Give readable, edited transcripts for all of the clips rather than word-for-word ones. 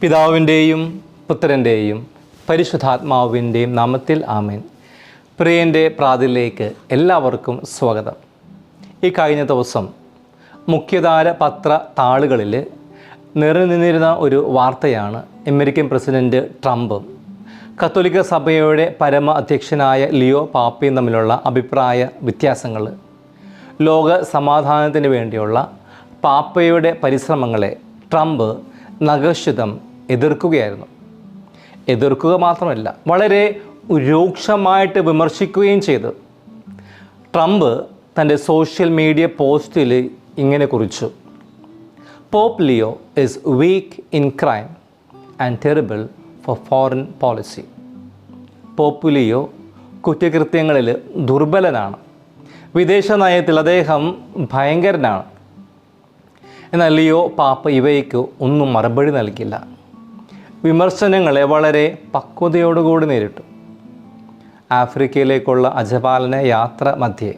പിതാവിൻ്റെയും പുത്രൻ്റെയും പരിശുദ്ധാത്മാവിൻ്റെയും നാമത്തിൽ ആമേൻ. പ്രിയൻ്റെ പ്രാതിലേക്ക് എല്ലാവർക്കും സ്വാഗതം. ഈ കഴിഞ്ഞ ദിവസം മുഖ്യധാര പത്ര താളുകളിൽ നിറഞ്ഞിരുന്ന ഒരു വാർത്തയാണ് അമേരിക്കൻ പ്രസിഡൻറ്റ് ട്രംപും കത്തോലിക്ക സഭയുടെ പരമ അധ്യക്ഷനായ ലിയോ പാപ്പയും തമ്മിലുള്ള അഭിപ്രായ വ്യത്യാസങ്ങൾ. ലോക സമാധാനത്തിന് വേണ്ടിയുള്ള പാപ്പയുടെ പരിശ്രമങ്ങളെ ട്രംപ് നഖശിതം എതിർക്കുകയായിരുന്നു. എതിർക്കുക മാത്രമല്ല, വളരെ രൂക്ഷമായിട്ട് വിമർശിക്കുകയും ചെയ്തു. ട്രംപ് തൻ്റെ സോഷ്യൽ മീഡിയ പോസ്റ്റിൽ ഇങ്ങനെ കുറിച്ചു: pope Leo is weak in crime and terrible for foreign policy. Pope Leo കുറ്റകൃത്യങ്ങളിൽ ദുർബലനാണ്, വിദേശ നയത്തിൽ അദ്ദേഹം ഭയങ്കരനാണ്. എന്നാൽ ലിയോ പാപ്പ ഇവയ്ക്ക് ഒന്നും മറുപടി നൽകില്ല. വിമർശനങ്ങളെ വളരെ പക്വതയോടുകൂടി നേരിട്ടു. ആഫ്രിക്കയിലേക്കുള്ള അജപാലന യാത്ര മധ്യേ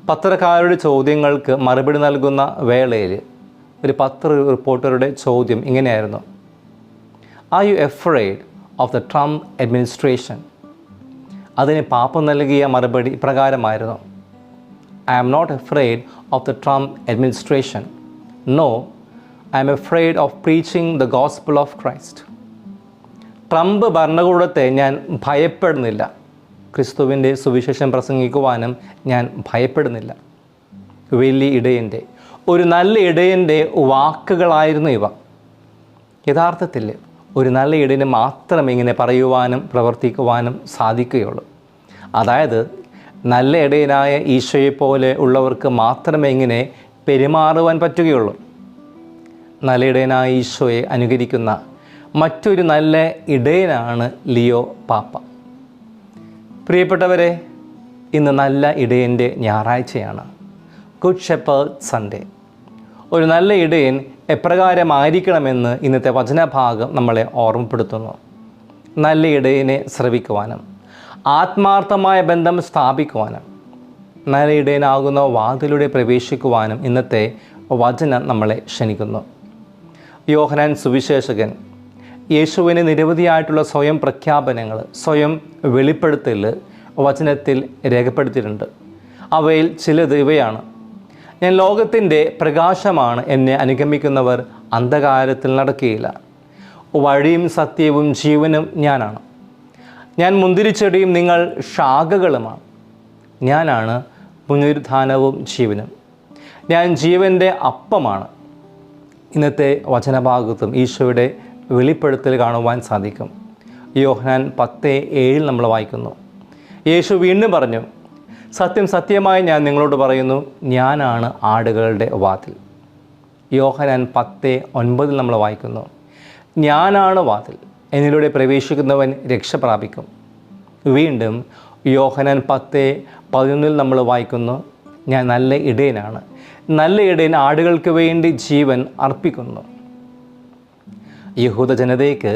പത്രക്കാരുടെ ചോദ്യങ്ങൾക്ക് മറുപടി നൽകുന്ന വേളയിൽ ഒരു പത്ര റിപ്പോർട്ടറുടെ ചോദ്യം ഇങ്ങനെയായിരുന്നു: are you afraid of the Trump administration? അതിന് പാപ്പ നൽകിയ മറുപടി ഇപ്രകാരമായിരുന്നു: I am not afraid of the Trump administration. No, I am afraid of preaching the gospel of Christ. Trump ഭരണകൂടത്തെ ഞാൻ ഭയപ്പെടുന്നില്ല. ക്രിസ്തുവിൻ്റെ സുവിശേഷം പ്രസംഗിക്കുവാനും ഞാൻ ഭയപ്പെടുന്നില്ല. വലിയ ഇടയൻ്റെ, ഒരു നല്ല ഇടയൻ്റെ വാക്കുകളായിരുന്നു ഇവ. യഥാർത്ഥത്തിൽ ഒരു നല്ല ഇടയന് മാത്രമേ ഇങ്ങനെ പറയുവാനും പ്രവർത്തിക്കുവാനും സാധിക്കുകയുള്ളൂ. അതായത് നല്ല ഇടയനായ ഈശോയെപ്പോലെ ഉള്ളവർക്ക് മാത്രമേ ഇങ്ങനെ പെരുമാറുവാൻ പറ്റുകയുള്ളൂ. നല്ല ഇടയനായ ഈശോയെ അനുകരിക്കുന്ന മറ്റൊരു നല്ല ഇടയനാണ് ലിയോ പാപ്പ. പ്രിയപ്പെട്ടവരെ, ഇന്ന് നല്ല ഇടയൻ്റെ ഞായറാഴ്ചയാണ്, ഗുഡ് ഷെപ്പേർഡ് സൺഡേ. ഒരു നല്ല ഇടയൻ എപ്രകാരമായിരിക്കണമെന്ന് ഇന്നത്തെ വചനഭാഗം നമ്മളെ ഓർമ്മപ്പെടുത്തുന്നു. നല്ല ഇടയനെ ശ്രവിക്കുവാനും ആത്മാർത്ഥമായ ബന്ധം സ്ഥാപിക്കുവാനും നല്ല ഇടയനാകുന്ന വാതിലൂടെ പ്രവേശിക്കുവാനും ഇന്നത്തെ വചനം നമ്മളെ ക്ഷണിക്കുന്നു. യോഹന്നാൻ സുവിശേഷകൻ യേശുവിന് നിരവധിയായിട്ടുള്ള സ്വയം പ്രഖ്യാപനങ്ങൾ, സ്വയം വെളിപ്പെടുത്തൽ വചനത്തിൽ രേഖപ്പെടുത്തിയിട്ടുണ്ട്. അവയിൽ ചിലത് ഇവയാണ്: ഞാൻ ലോകത്തിൻ്റെ പ്രകാശമാണ്, എന്നെ അനുഗമിക്കുന്നവർ അന്ധകാരത്തിൽ നടക്കുകയില്ല. വഴിയും സത്യവും ജീവനും ഞാനാണ്. ഞാൻ മുന്തിരിച്ചെടിയും നിങ്ങൾ ശാഖകളുമാണ്. ഞാനാണ് പുനരുത്ഥാനവും ജീവനും. ഞാൻ ജീവൻ്റെ അപ്പമാണ്. ഇന്നത്തെ വചനഭാഗത്തും ഈശോയുടെ വെളിപ്പെടുത്തൽ കാണുവാൻ സാധിക്കും. യോഹന്നാൻ 10:7 നമ്മൾ വായിക്കുന്നു. യേശു വീണ്ടും പറഞ്ഞു: സത്യം സത്യമായി ഞാൻ നിങ്ങളോട് പറയുന്നു, ഞാനാണ് ആടുകളുടെ വാതിൽ. യോഹന്നാൻ 10:9 നമ്മൾ വായിക്കുന്നു: ഞാനാണ് വാതിൽ, എന്നിലൂടെ പ്രവേശിക്കുന്നവൻ രക്ഷ പ്രാപിക്കും. വീണ്ടും യോഹന്നാൻ 10:11 നമ്മൾ വായിക്കുന്നു: ഞാൻ നല്ല ഇടയനാണ്, നല്ല ഇടയൻ ആടുകൾക്ക് വേണ്ടി ജീവൻ അർപ്പിക്കുന്നു. യഹൂദ ജനതയ്ക്ക്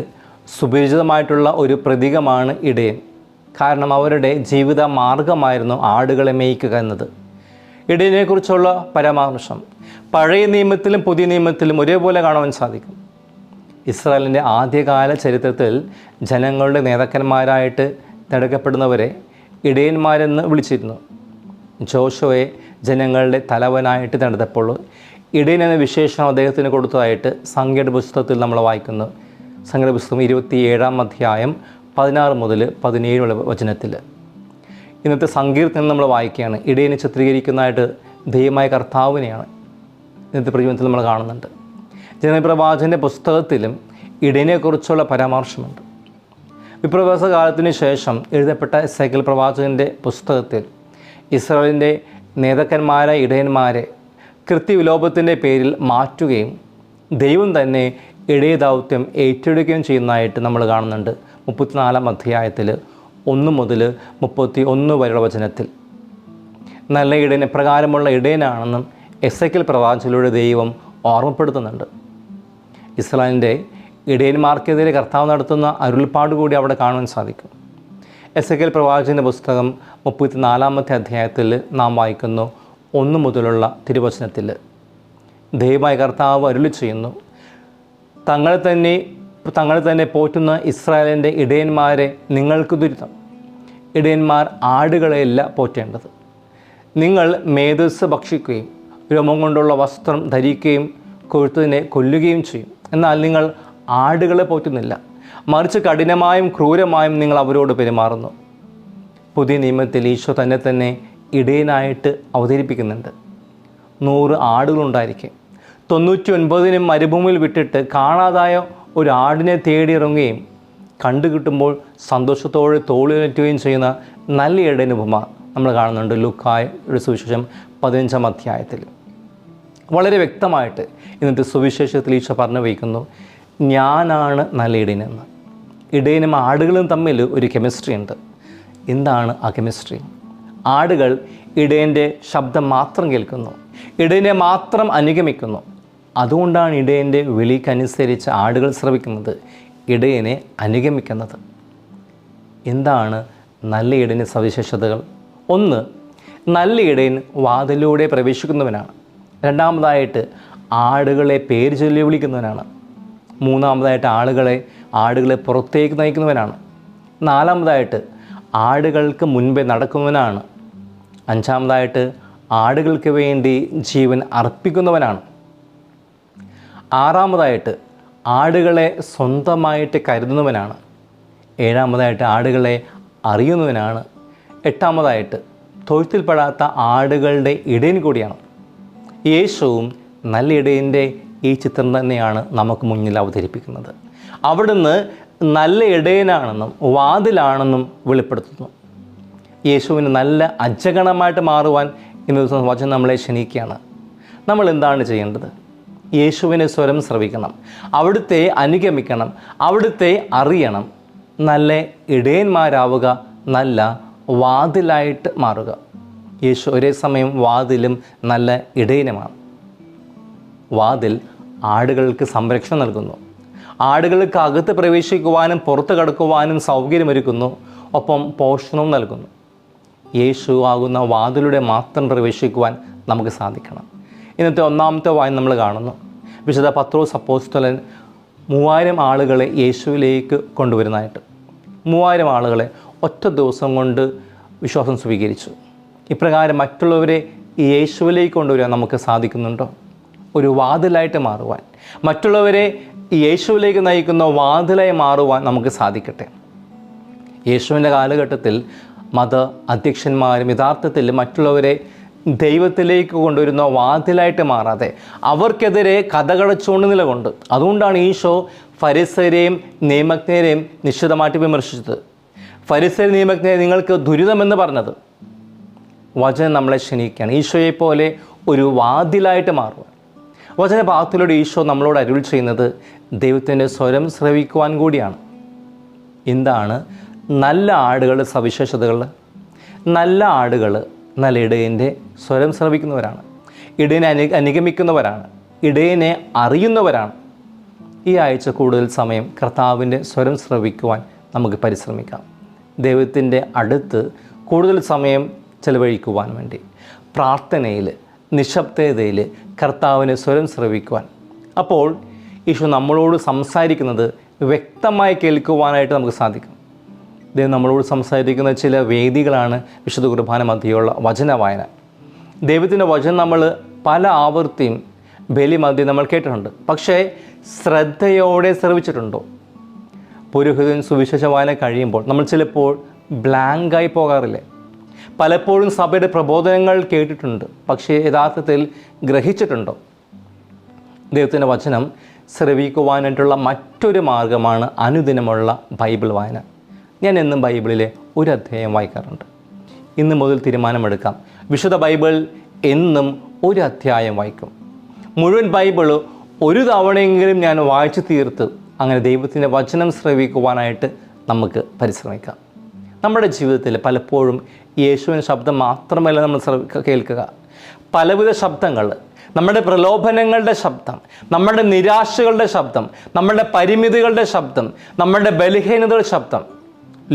സുപരിചിതമായിട്ടുള്ള ഒരു പ്രതീകമാണ് ഇടയൻ. കാരണം അവരുടെ ജീവിത മാർഗമായിരുന്നു ആടുകളെ മേയ്ക്കുക എന്നത്. ഇടയനെക്കുറിച്ചുള്ള പരാമർശം പഴയ നിയമത്തിലും പുതിയ നിയമത്തിലും ഒരേപോലെ കാണുവാൻ സാധിക്കും. ഇസ്രായേലിൻ്റെ ആദ്യകാല ചരിത്രത്തിൽ ജനങ്ങളുടെ നേതാക്കന്മാരായിട്ട് തിരഞ്ഞെടുക്കപ്പെടുന്നവരെ ഇടയന്മാരെന്ന് വിളിച്ചിരുന്നു. ജോഷുവയെ ജനങ്ങളുടെ തലവനായിട്ട് തിരഞ്ഞെടുത്തപ്പോൾ ഇടയൻ എന്ന വിശേഷണം അദ്ദേഹത്തിന് കൊടുത്തതായിട്ട് സംഖ്യയുടെ പുസ്തകത്തിൽ നമ്മൾ വായിക്കുന്നു. സംഖ്യയുടെ പുസ്തകം 27-ാം അധ്യായം 16 മുതൽ 17 വചനത്തിൽ. ഇന്നത്തെ സങ്കീർത്തനം നമ്മൾ വായിക്കുകയാണ്. ഇടയനെ ചിത്രീകരിക്കുന്നതായിട്ട് ദൈവമായ കർത്താവിനെയാണ് ഇന്നത്തെ പ്രജീവനത്തിൽ നമ്മൾ കാണുന്നുണ്ട്. ജനപ്രവാചകൻ്റെ പുസ്തകത്തിലും ഇടയനെക്കുറിച്ചുള്ള പരാമർശമുണ്ട്. വിപ്രവാസ കാലത്തിന് ശേഷം എഴുതപ്പെട്ട എസേക്കിയേൽ പ്രവാചകൻ്റെ പുസ്തകത്തിൽ ഇസ്രായേലിൻ്റെ നേതാക്കന്മാരായ ഇടയന്മാരെ കൃത്യവിലോപത്തിൻ്റെ പേരിൽ മാറ്റുകയും ദൈവം തന്നെ ഇടയ ദൗത്യം ഏറ്റെടുക്കുകയും ചെയ്യുന്നതായിട്ട് നമ്മൾ കാണുന്നുണ്ട്. 34-ാം അധ്യായത്തിൽ 1 മുതൽ 31 വരെയുള്ള വചനത്തിൽ നല്ല ഇടയൻ എപ്രകാരമുള്ള ഇടയനാണെന്നും എസേക്കിയേൽ പ്രവാചകനിലൂടെ ദൈവം ഓർമ്മപ്പെടുത്തുന്നുണ്ട്. ഇസ്രായേലിൻ്റെ ഇടയന്മാർക്കെതിരെ കർത്താവ് നടത്തുന്ന അരുൾപ്പാട് കൂടി അവിടെ കാണുവാൻ സാധിക്കും. എസേക്കിയേൽ പ്രവാചകൻ്റെ പുസ്തകം 34-ാമത്തെ അധ്യായത്തിൽ നാം വായിക്കുന്നു 1 മുതലുള്ള തിരുവചനത്തിൽ ദൈവമായ കർത്താവ് അരുളി ചെയ്യുന്നു: തങ്ങളെ തന്നെ തങ്ങൾ തന്നെ പോറ്റുന്ന ഇസ്രായേലിൻ്റെ ഇടയന്മാരെ നിങ്ങൾക്ക് ദുരിതം. ഇടയന്മാർ ആടുകളെയല്ല പോറ്റേണ്ടത്. നിങ്ങൾ മേധസ് ഭക്ഷിക്കുകയും രോമം കൊണ്ടുള്ള വസ്ത്രം ധരിക്കുകയും കൊഴുത്തതിനെ കൊല്ലുകയും ചെയ്യും. എന്നാൽ നിങ്ങൾ ആടുകളെ പോറ്റുന്നില്ല, മറിച്ച് കഠിനമായും ക്രൂരമായും നിങ്ങൾ അവരോട് പെരുമാറുന്നു. പുതിയ നിയമത്തിൽ ഈശോ തന്നെ ഇടയനായിട്ട് അവതരിപ്പിക്കുന്നുണ്ട്. 100 ആടുകളുണ്ടായിരിക്കും. 99 മരുഭൂമിയിൽ വിട്ടിട്ട് കാണാതായ ഒരു ആടിനെ തേടിയിറങ്ങുകയും കണ്ടു കിട്ടുമ്പോൾ സന്തോഷത്തോടെ തോളിലേറ്റുകയും ചെയ്യുന്ന നല്ല ഇടയൻ ഉപമ നമ്മൾ കാണുന്നുണ്ട് ലൂക്കായുടെ സുവിശേഷം 15-ാം അധ്യായത്തിൽ. വളരെ വ്യക്തമായിട്ട് ഇന്നത്തെ സുവിശേഷത്തിൽ ഈശോ പറഞ്ഞു വയ്ക്കുന്നു, ഞാനാണ് നല്ല ഇടയനെന്ന്. ഇടയനും ആടുകളും തമ്മിൽ ഒരു കെമിസ്ട്രി ഉണ്ട്. എന്താണ് ആ കെമിസ്ട്രി? ആടുകൾ ഇടയൻ്റെ ശബ്ദം മാത്രം കേൾക്കുന്നു, ഇടയനെ മാത്രം അനുഗമിക്കുന്നു. അതുകൊണ്ടാണ് ഇടയൻ്റെ വിളിക്കനുസരിച്ച് ആടുകൾ ശ്രവിക്കുന്നത്, ഇടയനെ അനുഗമിക്കുന്നത്. എന്താണ് നല്ല ഇടയൻ്റെ സവിശേഷതകൾ? 1, നല്ല ഇടയൻ വാതിലൂടെ പ്രവേശിക്കുന്നവനാണ്. 2ാമതായിട്ട് ആടുകളെ പേര് ചൊല്ലി വിളിക്കുന്നവനാണ്. 3ാമതായിട്ട് ആടുകളെ പുറത്തേക്ക് നയിക്കുന്നവനാണ്. 4ാമതായിട്ട് ആടുകൾക്ക് മുൻപേ നടക്കുന്നവനാണ്. 5ാമതായിട്ട് ആടുകൾക്ക് വേണ്ടി ജീവൻ അർപ്പിക്കുന്നവനാണ്. 6ാമതായിട്ട് ആടുകളെ സ്വന്തമായിട്ട് കരുതുന്നവനാണ്. 7ാമതായിട്ട് ആടുകളെ അറിയുന്നവനാണ്. 8ാമതായിട്ട് തൊഴുത്തിൽപ്പെടാത്ത ആടുകളുടെ ഇടയൻ കൂടിയാണ്. യേശുവും നല്ല ഇടയൻ്റെ ഈ ചിത്രം തന്നെയാണ് നമുക്ക് മുന്നിൽ അവതരിപ്പിക്കുന്നത്. അവിടുന്ന് നല്ല ഇടയനാണെന്നും വാതിലാണെന്നും വെളിപ്പെടുത്തുന്നു. യേശുവിന് നല്ല അജഗണമായിട്ട് മാറുവാൻ ഇന്ന് ദിവസം വചനം നമ്മളെ ക്ഷണിക്കുകയാണ്. നമ്മൾ എന്താണ് ചെയ്യേണ്ടത്? യേശുവിനെ സ്വരം ശ്രവിക്കണം, അവിടുത്തെ അനുഗമിക്കണം, അവിടുത്തെ അറിയണം, നല്ല ഇടയന്മാരാവുക, നല്ല വാതിലായിട്ട് മാറുക. യേശു ഒരേ സമയം വാതിലും നല്ല ഇടയനുമാണ്. വാതിൽ ആടുകൾക്ക് സംരക്ഷണം നൽകുന്നു, ആടുകൾക്ക് അകത്ത് പ്രവേശിക്കുവാനും പുറത്ത് കടക്കുവാനും സൗകര്യമൊരുക്കുന്നു, ഒപ്പം പോഷണവും നൽകുന്നു. യേശു ആകുന്ന വാതിലൂടെ മാത്രം പ്രവേശിക്കുവാൻ നമുക്ക് സാധിക്കണം. ഇന്നത്തെ 1ാമത്തെ വായന നമ്മൾ കാണുന്നു. വിശുദ്ധ പത്രോസ് അപ്പോസ്തലൻ 3000 ആളുകളെ യേശുവിലേക്ക് കൊണ്ടുവരുന്നതായിട്ട്. 3000 ആളുകളെ ഒറ്റ ദിവസം കൊണ്ട് വിശ്വാസം സ്വീകരിച്ചു. ഇപ്രകാരം മറ്റുള്ളവരെ യേശുവിലേക്ക് കൊണ്ടുവരാൻ നമുക്ക് സാധിക്കുന്നുണ്ടോ? ഒരു വാതിലായിട്ട് മാറുവാൻ, മറ്റുള്ളവരെ യേശുവിലേക്ക് നയിക്കുന്ന വാതിലായി മാറുവാൻ നമുക്ക് സാധിക്കട്ടെ. യേശുവിൻ്റെ കാലഘട്ടത്തിൽ മത അധ്യക്ഷന്മാരും യഥാർത്ഥത്തിൽ മറ്റുള്ളവരെ ദൈവത്തിലേക്ക് കൊണ്ടുവരുന്ന വാതിലായിട്ട് മാറാതെ അവർക്കെതിരെ കഥകടച്ചുകൊണ്ട് നിലകൊണ്ട്. അതുകൊണ്ടാണ് ഈശോ ഫരിസയരെയും നിയമജ്ഞരെയും നിശ്ചിതമായിട്ട് വിമർശിച്ചത്. ഫരിസയർ നിയമജ്ഞരെ നിങ്ങൾക്ക് ദുരിതമെന്ന് പറഞ്ഞത്. വചനം നമ്മളെ ക്ഷണിക്കുകയാണ് ഈശോയെപ്പോലെ ഒരു വാതിലായിട്ട് മാറുക. വചനഭാഗത്തിലൂടെ ഈശോ നമ്മളോട് അരുൾ ചെയ്യുന്നത് ദൈവത്തിൻ്റെ സ്വരം ശ്രവിക്കുവാൻ കൂടിയാണ്. എന്താണ് നല്ല ആടുകളുടെ സവിശേഷതകൾ? നല്ല ആടുകൾ നല്ല ഇടയൻ്റെ സ്വരം ശ്രവിക്കുന്നവരാണ്, ഇടയനെ അനുഗമിക്കുന്നവരാണ്, ഇടയനെ അറിയുന്നവരാണ്. ഈ ആഴ്ച കൂടുതൽ സമയം കർത്താവിൻ്റെ സ്വരം ശ്രവിക്കുവാൻ നമുക്ക് പരിശ്രമിക്കാം. ദൈവത്തിൻ്റെ അടുത്ത് കൂടുതൽ സമയം ചെലവഴിക്കുവാൻ വേണ്ടി പ്രാർത്ഥനയിൽ, നിശബ്ദതയിൽ കർത്താവിനെ സ്വരം ശ്രവിക്കുവാൻ. അപ്പോൾ ഈശോ നമ്മളോട് സംസാരിക്കുന്നത് വ്യക്തമായി കേൾക്കുവാനായിട്ട് നമുക്ക് സാധിക്കും. ദൈവം നമ്മളോട് സംസാരിക്കുന്ന ചില വേദികളാണ് വിശുദ്ധ കുർബാന മധ്യയുള്ള വചന വായന. ദൈവത്തിൻ്റെ വചനം നമ്മൾ പല ആവർത്തിയും ബലി മധ്യം നമ്മൾ കേട്ടിട്ടുണ്ട്. പക്ഷേ ശ്രദ്ധയോടെ ശ്രവിച്ചിട്ടുണ്ടോ? പുരോഹിതൻ സുവിശേഷ വായന കഴിയുമ്പോൾ നമ്മൾ ചിലപ്പോൾ ബ്ലാങ്കായി പോകാറില്ലേ? പലപ്പോഴും സഭയുടെ പ്രബോധനങ്ങൾ കേട്ടിട്ടുണ്ട്, പക്ഷേ യഥാർത്ഥത്തിൽ ഗ്രഹിച്ചിട്ടുണ്ടോ? ദൈവത്തിൻ്റെ വചനം ശ്രവിക്കുവാനായിട്ടുള്ള മറ്റൊരു മാർഗമാണ് അനുദിനമുള്ള ബൈബിൾ വായന. ഞാൻ എന്നും ബൈബിളിലെ ഒരു അധ്യായം വായിക്കാറുണ്ട്. ഇന്ന് മുതൽ തീരുമാനമെടുക്കാം, വിശുദ്ധ ബൈബിൾ എന്നും ഒരു അധ്യായം വായിക്കും. മുഴുവൻ ബൈബിൾ ഒരു തവണയെങ്കിലും ഞാൻ വായിച്ചു തീർത്ത് അങ്ങനെ ദൈവത്തിൻ്റെ വചനം ശ്രവിക്കുവാനായിട്ട് നമുക്ക് പരിശ്രമിക്കാം. നമ്മുടെ ജീവിതത്തിൽ പലപ്പോഴും യേശുവിൻ്റെ ശബ്ദം മാത്രമല്ല നമ്മൾ കേൾക്കുക, പലവിധ ശബ്ദങ്ങൾ, നമ്മുടെ പ്രലോഭനങ്ങളുടെ ശബ്ദം, നമ്മുടെ നിരാശകളുടെ ശബ്ദം, നമ്മുടെ പരിമിതികളുടെ ശബ്ദം, നമ്മുടെ ബലഹീനതയുടെ ശബ്ദം,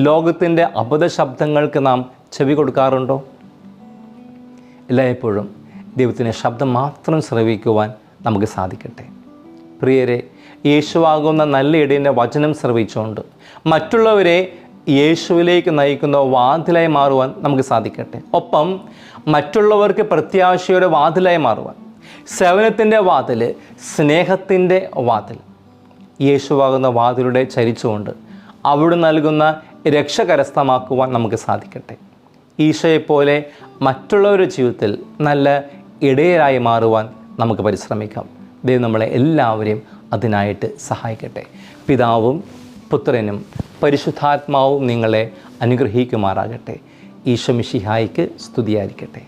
ലോകത്തിൻ്റെ അബദ്ധ ശബ്ദങ്ങൾക്ക് നാം ചെവി കൊടുക്കാറുണ്ടോ? എല്ലായ്പ്പോഴും ദൈവത്തിൻ്റെ ശബ്ദം മാത്രം ശ്രവിക്കുവാൻ നമുക്ക് സാധിക്കട്ടെ. പ്രിയരെ, യേശുവാകുന്ന നല്ല ഇടയൻ്റെ വചനം ശ്രവിച്ചുകൊണ്ട് മറ്റുള്ളവരെ യേശുവിലേക്ക് നയിക്കുന്ന വാതിലായി മാറുവാൻ നമുക്ക് സാധിക്കട്ടെ. ഒപ്പം മറ്റുള്ളവർക്ക് പ്രത്യാശയുടെ വാതിലായി മാറുവാൻ, സേവനത്തിൻ്റെ വാതിൽ, സ്നേഹത്തിൻ്റെ വാതിൽ, യേശുവാകുന്ന വാതിലൂടെ ചരിച്ചുകൊണ്ട് അവിടെ നൽകുന്ന രക്ഷ കരസ്ഥമാക്കുവാൻ നമുക്ക് സാധിക്കട്ടെ. ഈശോയെപ്പോലെ മറ്റുള്ളവരുടെ ജീവിതത്തിൽ നല്ല ഇടയരായി മാറുവാൻ നമുക്ക് പരിശ്രമിക്കാം. ദൈവം നമ്മളെ എല്ലാവരെയും അതിനായിട്ട് സഹായിക്കട്ടെ. പിതാവും പുത്രനും പരിശുദ്ധാത്മാവും നിങ്ങളെ അനുഗ്രഹിക്കുമാറാകട്ടെ. ഈശോ മിശിഹായ്ക്ക് സ്തുതിയായിരിക്കട്ടെ.